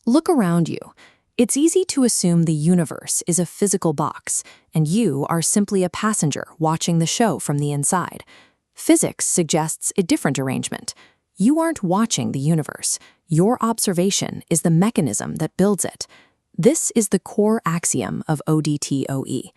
Look around you. It's easy to assume the universe is a physical box, and you are simply a passenger watching the show from the inside. Physics suggests a different arrangement. You aren't watching the universe. Your observation is the mechanism that builds it. This is the core axiom of ODTOE.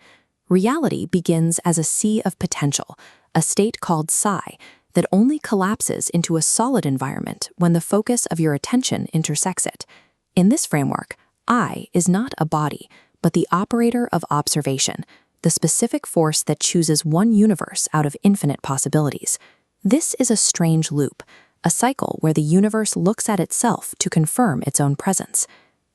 Reality begins as a sea of potential, a state called psi, that only collapses into a solid environment when the focus of your attention intersects it. In this framework, I is not a body, but the operator of observation, the specific force that chooses one universe out of infinite possibilities. This is a strange loop, a cycle where the universe looks at itself to confirm its own presence.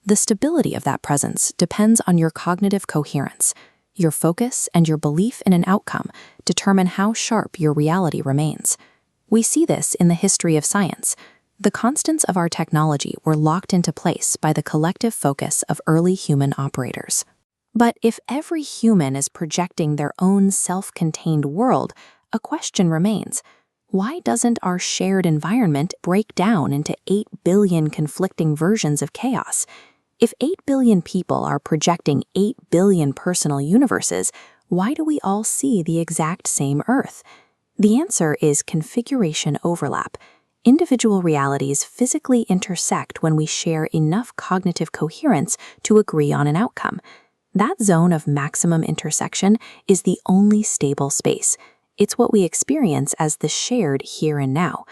The stability of that presence depends on your cognitive coherence. Your focus and your belief in an outcome determine how sharp your reality remains. We see this in the history of science. The constants of our technology were locked into place by the collective focus of early human operators. But if every human is projecting their own self-contained world, a question remains. Why doesn't our shared environment break down into 8 billion conflicting versions of chaos? If 8 billion people are projecting 8 billion personal universes, why do we all see the exact same Earth? The answer is configuration overlap. Individual realities physically intersect when we share enough cognitive coherence to agree on an outcome. That zone of maximum intersection is the only stable space. It's what we experience as the shared here and now.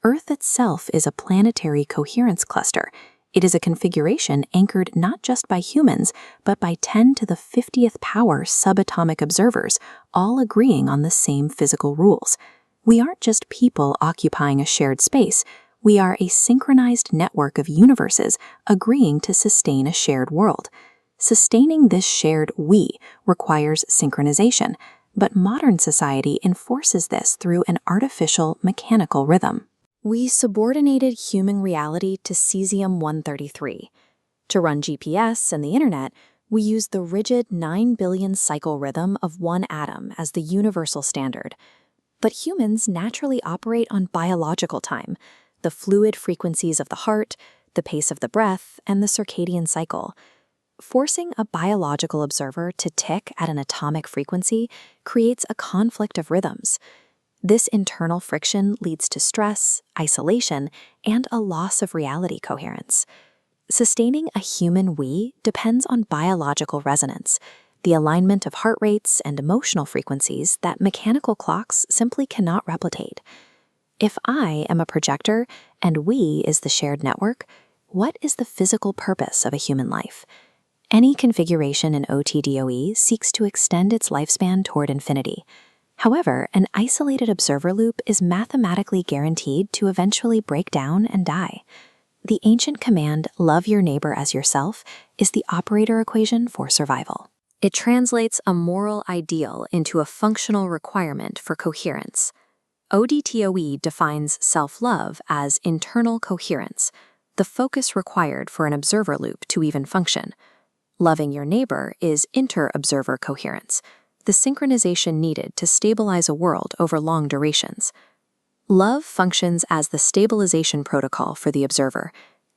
Earth itself is a planetary coherence cluster. It is a configuration anchored not just by humans, but by 10 to the 50th power subatomic observers, all agreeing on the same physical rules. We aren't just people occupying a shared space. We are a synchronized network of universes agreeing to sustain a shared world. Sustaining this shared we requires synchronization, but modern society enforces this through an artificial mechanical rhythm. We subordinated human reality to cesium-133. To run GPS and the internet, we use the rigid 9 billion cycle rhythm of one atom as the universal standard. But humans naturally operate on biological time, the fluid frequencies of the heart, the pace of the breath, and the circadian cycle. Forcing a biological observer to tick at an atomic frequency creates a conflict of rhythms. This internal friction leads to stress, isolation, and a loss of reality coherence. Sustaining a human we depends on biological resonance, the alignment of heart rates and emotional frequencies that mechanical clocks simply cannot replicate. If I am a projector and we is the shared network, what is the physical purpose of a human life? Any configuration in ODTOE seeks to extend its lifespan toward infinity. However, an isolated observer loop is mathematically guaranteed to eventually break down and die. The ancient command, "love your neighbor as yourself," is the operator equation for survival. It translates a moral ideal into a functional requirement for coherence. ODTOE defines self-love as internal coherence, the focus required for an observer loop to even function. Loving your neighbor is inter-observer coherence, the synchronization needed to stabilize a world over long durations. Love functions as the stabilization protocol for the observer.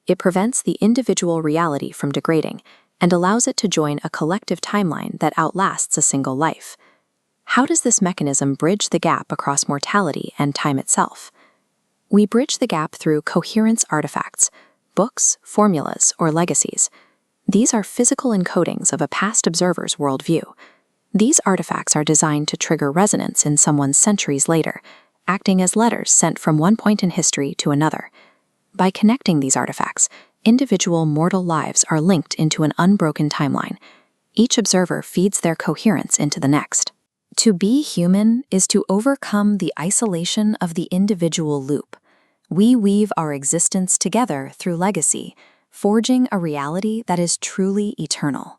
It prevents the individual reality from degrading and allows it to join a collective timeline that outlasts a single life. How does this mechanism bridge the gap across mortality and time itself? We bridge the gap through coherence artifacts, books, formulas, or legacies. These are physical encodings of a past observer's worldview. These artifacts are designed to trigger resonance in someone centuries later, acting as letters sent from one point in history to another. By connecting these artifacts, individual mortal lives are linked into an unbroken timeline. Each observer feeds their coherence into the next. To be human is to overcome the isolation of the individual loop. We weave our existence together through legacy, forging a reality that is truly eternal.